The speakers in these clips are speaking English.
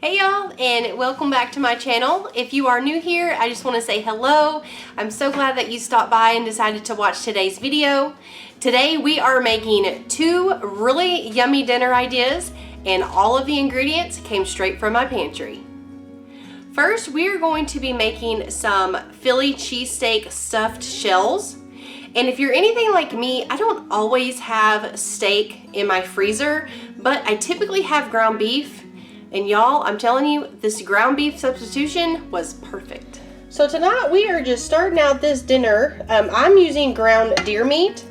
Hey y'all, and welcome back to my channel. If you are new here, I just want to say hello. I'm so glad that you stopped by and decided to watch today's video. Today we are making two really yummy dinner ideas, and all of the ingredients came straight from my pantry. First, we are going to be making some Philly cheesesteak stuffed shells. And if you're anything like me, I don't always have steak in my freezer, but I typically have ground beef. And y'all, I'm telling you, this ground beef substitution was perfect. So tonight we are just starting out this dinner. I'm using ground deer meat,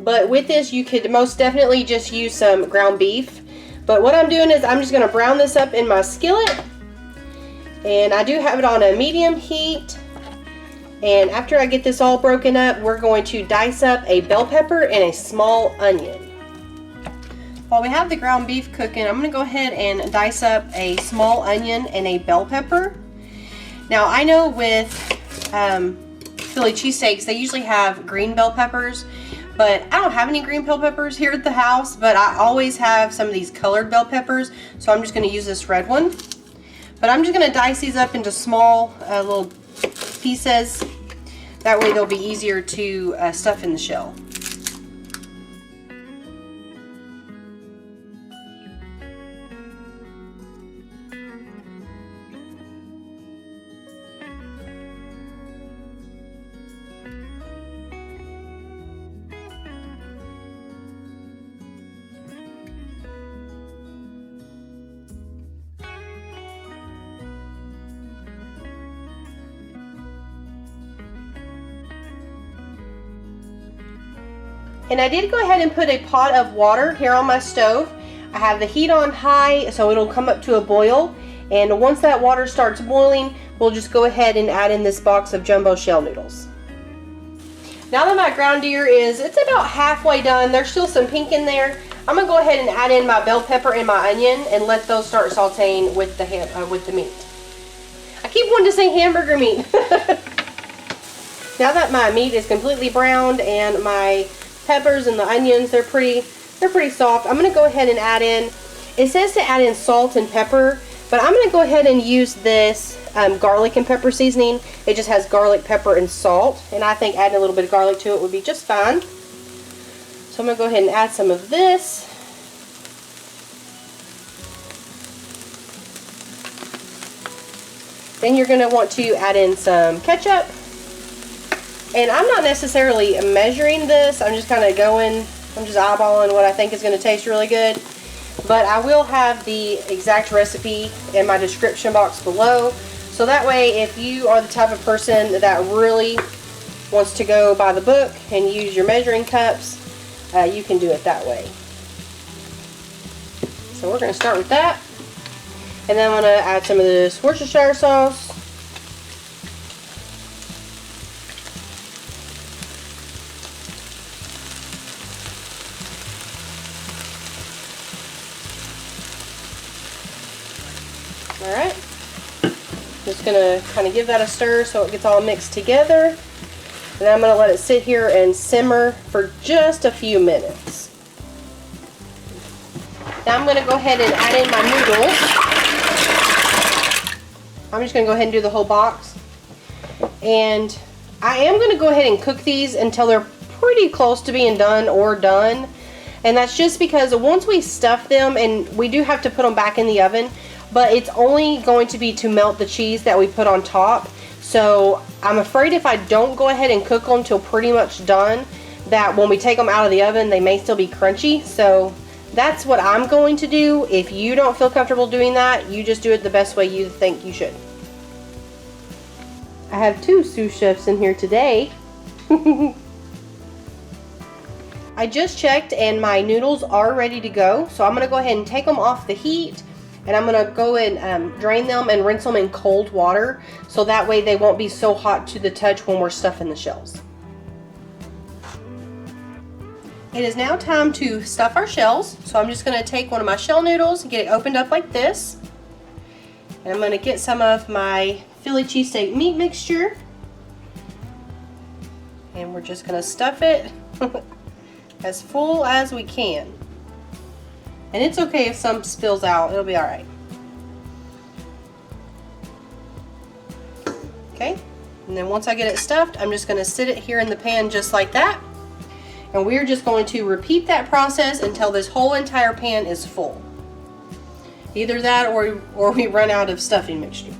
but with this you could most definitely just use some ground beef. But what I'm doing is I'm just gonna brown this up in my skillet. And I do have it on a medium heat. And after I get this all broken up, we're going to dice up a bell pepper and a small onion. While we have the ground beef cooking, I'm going to go ahead and dice up a small onion and a bell pepper. Now I know with Philly cheesesteaks, they usually have green bell peppers, but I don't have any green bell peppers here at the house, but I always have some of these colored bell peppers, so I'm just going to use this red one. But I'm just going to dice these up into small little pieces. That way they'll be easier to stuff in the shell. And I did go ahead and put a pot of water here on my stove. I have the heat on high so it'll come up to a boil. And once that water starts boiling, we'll just go ahead and add in this box of jumbo shell noodles. Now that my ground deer it's about halfway done, there's still some pink in there. I'm gonna go ahead and add in my bell pepper and my onion and let those start sauteing with the meat. I keep wanting to say hamburger meat. Now that my meat is completely browned and my peppers and the onions, they're pretty soft, I'm going to go ahead and add in, it says to add in salt and pepper, but I'm going to go ahead and use this garlic and pepper seasoning. It just has garlic, pepper, and salt, and I think adding a little bit of garlic to it would be just fine. So I'm going to go ahead and add some of this. Then you're going to want to add in some ketchup. And I'm not necessarily measuring this, I'm just kind of I'm just eyeballing what I think is going to taste really good. But I will have the exact recipe in my description box below. So that way, if you are the type of person that really wants to go by the book and use your measuring cups, you can do it that way. So we're going to start with that. And then I'm going to add some of this Worcestershire sauce. Alright, just going to kind of give that a stir so it gets all mixed together. And then I'm going to let it sit here and simmer for just a few minutes. Now I'm going to go ahead and add in my noodles. I'm just going to go ahead and do the whole box. And I am going to go ahead and cook these until they're pretty close to being done or done. And that's just because once we stuff them, and we do have to put them back in the oven, but it's only going to be to melt the cheese that we put on top. So I'm afraid if I don't go ahead and cook them till pretty much done, that when we take them out of the oven, they may still be crunchy. So that's what I'm going to do. If you don't feel comfortable doing that, you just do it the best way you think you should. I have two sous chefs in here today. I just checked and my noodles are ready to go. So I'm going to go ahead and take them off the heat. And I'm going to go and drain them and rinse them in cold water, so that way they won't be so hot to the touch when we're stuffing the shells. It is now time to stuff our shells. So I'm just going to take one of my shell noodles and get it opened up like this. And I'm going to get some of my Philly cheesesteak meat mixture. And we're just going to stuff it as full as we can. And it's okay if some spills out, it'll be alright. Okay, and then once I get it stuffed, I'm just going to sit it here in the pan just like that. And we're just going to repeat that process until this whole entire pan is full. Either that or we run out of stuffing mixture.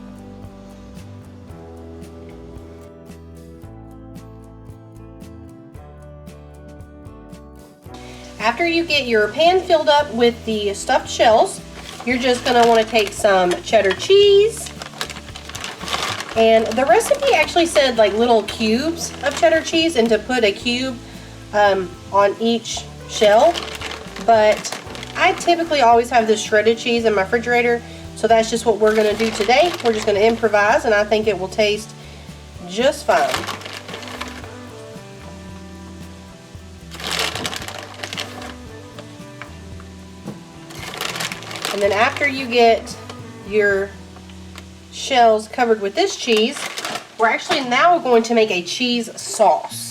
After you get your pan filled up with the stuffed shells, you're just going to want to take some cheddar cheese. And the recipe actually said like little cubes of cheddar cheese and to put a cube on each shell, but I typically always have this shredded cheese in my refrigerator, so that's just what we're going to do today. We're just going to improvise, and I think it will taste just fine. And then after you get your shells covered with this cheese, we're actually now going to make a cheese sauce.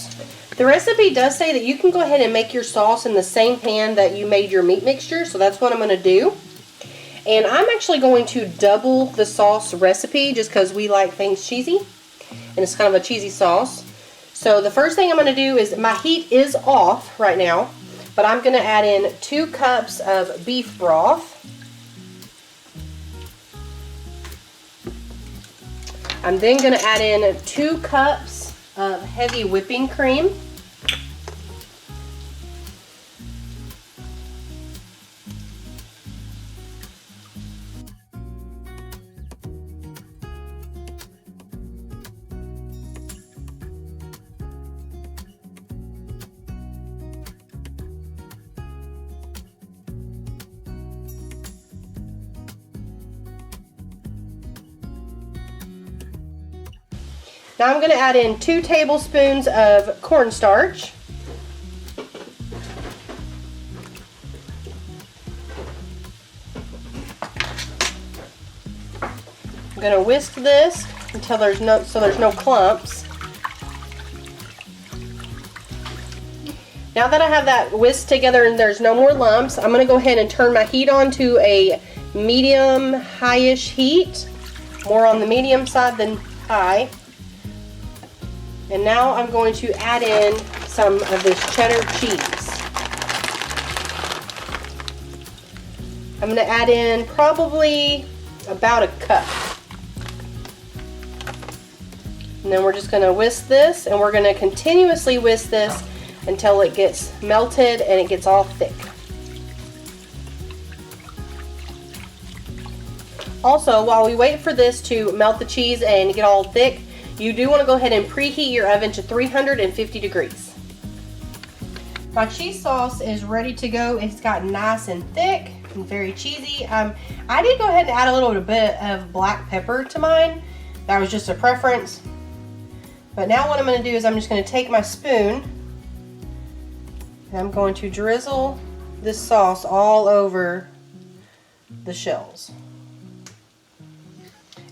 The recipe does say that you can go ahead and make your sauce in the same pan that you made your meat mixture, so that's what I'm going to do. And I'm actually going to double the sauce recipe just because we like things cheesy, and it's kind of a cheesy sauce. So the first thing I'm going to do is, my heat is off right now, but I'm going to add in 2 cups of beef broth. I'm then going to add in 2 cups of heavy whipping cream. Now I'm going to add in 2 tablespoons of cornstarch. I'm going to whisk this until there's no clumps. Now that I have that whisked together and there's no more lumps, I'm going to go ahead and turn my heat on to a medium high-ish heat, more on the medium side than high. And now I'm going to add in some of this cheddar cheese. I'm going to add in probably about a cup. And then we're just going to whisk this, and we're going to continuously whisk this until it gets melted and it gets all thick. Also, while we wait for this to melt the cheese and get all thick, you do want to go ahead and preheat your oven to 350 degrees. My cheese sauce is ready to go. It's gotten nice and thick and very cheesy. I did go ahead and add a little bit of black pepper to mine. That was just a preference. But now what I'm going to do is I'm just going to take my spoon and I'm going to drizzle this sauce all over the shells.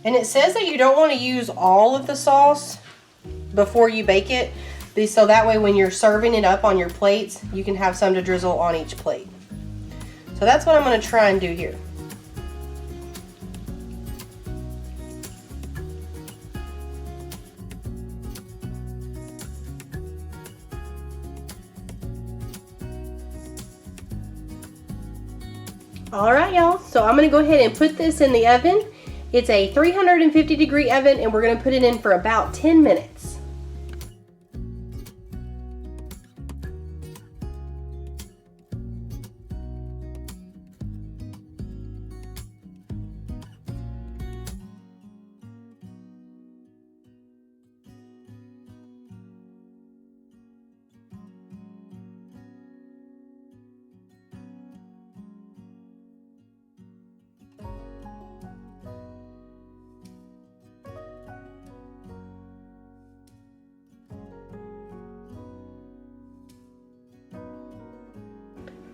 And it says that you don't want to use all of the sauce before you bake it, so that way when you're serving it up on your plates, you can have some to drizzle on each plate. So that's what I'm going to try and do here. Alright y'all, so I'm going to go ahead and put this in the oven. It's a 350 degree oven and we're going to put it in for about 10 minutes.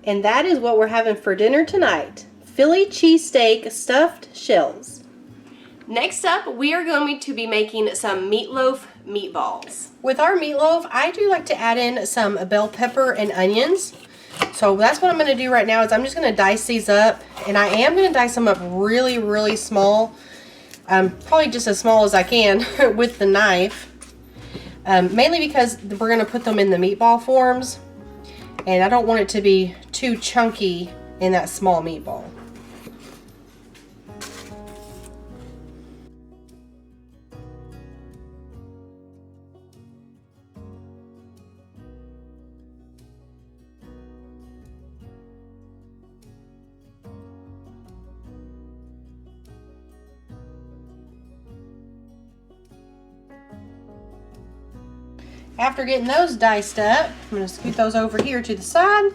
And that is what we're having for dinner tonight. Philly cheesesteak stuffed shells. Next up, we are going to be making some meatloaf meatballs. With our meatloaf, I do like to add in some bell pepper and onions. So that's what I'm going to do right now is I'm just going to dice these up. And I am going to dice them up really, really small. Probably just as small as I can with the knife. Mainly because we're going to put them in the meatball forms. And I don't want it to be too chunky in that small meatball. After getting those diced up, I'm going to scoot those over here to the side.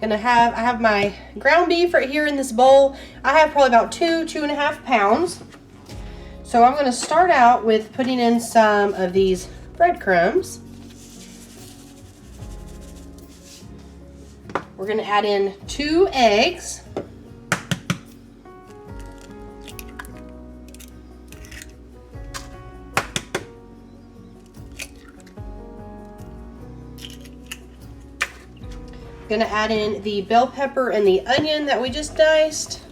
I have my ground beef right here in this bowl. I have probably about 2.5 pounds. So I'm going to start out with putting in some of these breadcrumbs. We're going to add in 2 eggs. Gonna add in the bell pepper and the onion that we just diced.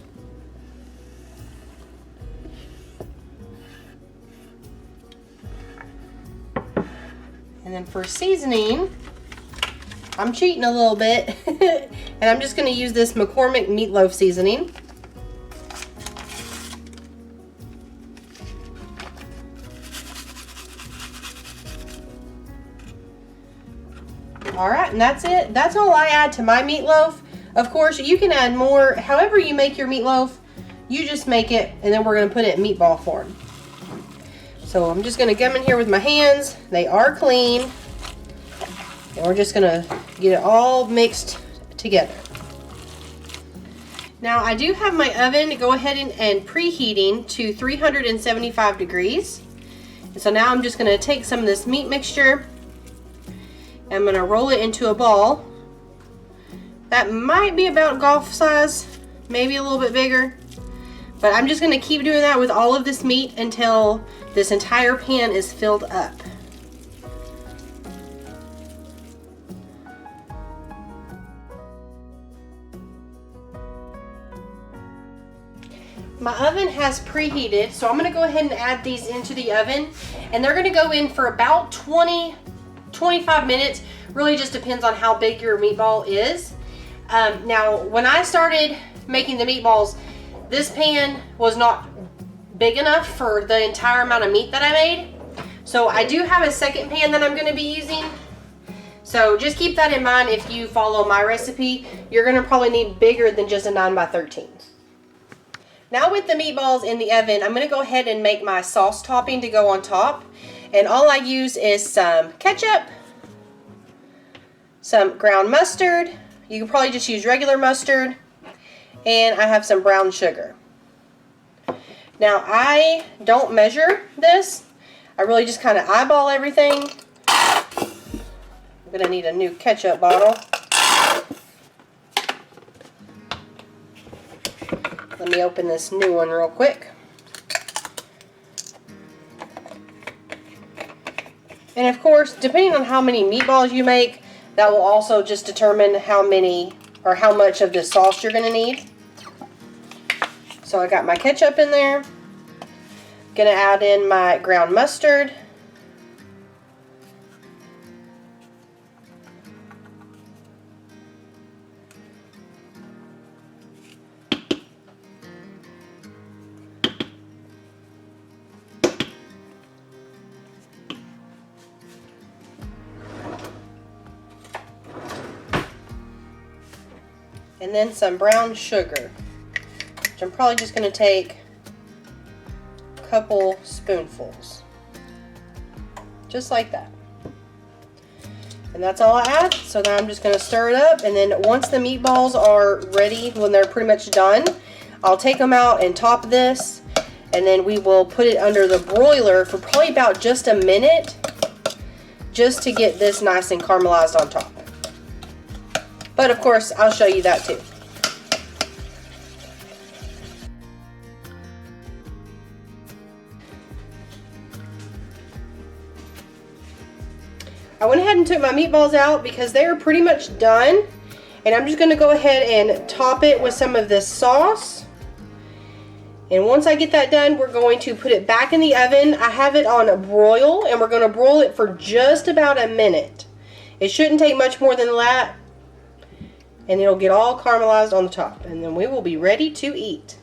And then for seasoning, I'm cheating a little bit and I'm just gonna use this McCormick meatloaf seasoning. Alright, and that's it. That's all I add to my meatloaf. Of course, you can add more. However you make your meatloaf, you just make it, and then we're going to put it in meatball form. So I'm just going to get them in here with my hands. They are clean. And we're just going to get it all mixed together. Now, I do have my oven go ahead and preheating to 375 degrees. And so now I'm just going to take some of this meat mixture. I'm going to roll it into a ball. That might be about golf size, maybe a little bit bigger. But I'm just going to keep doing that with all of this meat until this entire pan is filled up. My oven has preheated, so I'm going to go ahead and add these into the oven. And they're going to go in for about 25 minutes. Really just depends on how big your meatball is. Now, when I started making the meatballs, this pan was not big enough for the entire amount of meat that I made. So I do have a second pan that I'm going to be using. So just keep that in mind if you follow my recipe. You're going to probably need bigger than just a 9x13. Now with the meatballs in the oven, I'm going to go ahead and make my sauce topping to go on top. And all I use is some ketchup, some ground mustard. You can probably just use regular mustard. And I have some brown sugar. Now I don't measure this. I really just kind of eyeball everything. I'm going to need a new ketchup bottle. Let me open this new one real quick. And of course, depending on how many meatballs you make, that will also just determine how many or how much of the sauce you're going to need. So I got my ketchup in there. Going to add in my ground mustard. And then some brown sugar, which I'm probably just going to take a couple spoonfuls. Just like that. And that's all I add. So now I'm just going to stir it up, and then once the meatballs are ready, when they're pretty much done, I'll take them out and top this, and then we will put it under the broiler for probably about just a minute, just to get this nice and caramelized on top. But of course, I'll show you that too. I went ahead and took my meatballs out because they are pretty much done. And I'm just going to go ahead and top it with some of this sauce. And once I get that done, we're going to put it back in the oven. I have it on broil, and we're going to broil it for just about a minute. It shouldn't take much more than that, and it'll get all caramelized on the top, and then we will be ready to eat.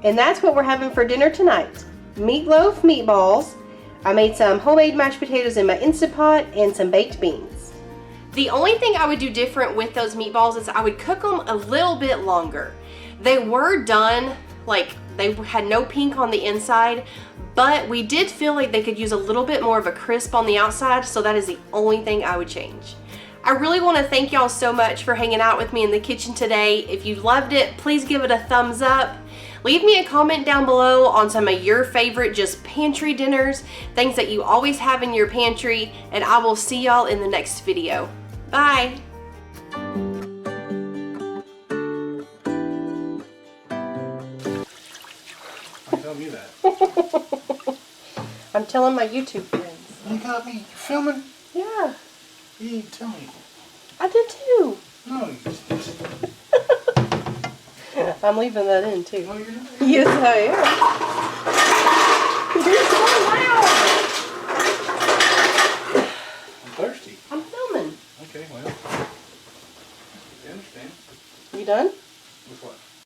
And that's what we're having for dinner tonight. Meatloaf meatballs. I made some homemade mashed potatoes in my Instant Pot and some baked beans. The only thing I would do different with those meatballs is I would cook them a little bit longer. They were done, like they had no pink on the inside, but we did feel like they could use a little bit more of a crisp on the outside, so that is the only thing I would change. I really want to thank y'all so much for hanging out with me in the kitchen today. If you loved it, please give it a thumbs up. Leave me a comment down below on some of your favorite just pantry dinners, things that you always have in your pantry, and I will see y'all in the next video. Bye! Tell me that. I'm telling my YouTube friends. You got me filming? Yeah. You didn't tell me. I did too. No, you just... I'm leaving that in too. No, you're not. Yes, I am.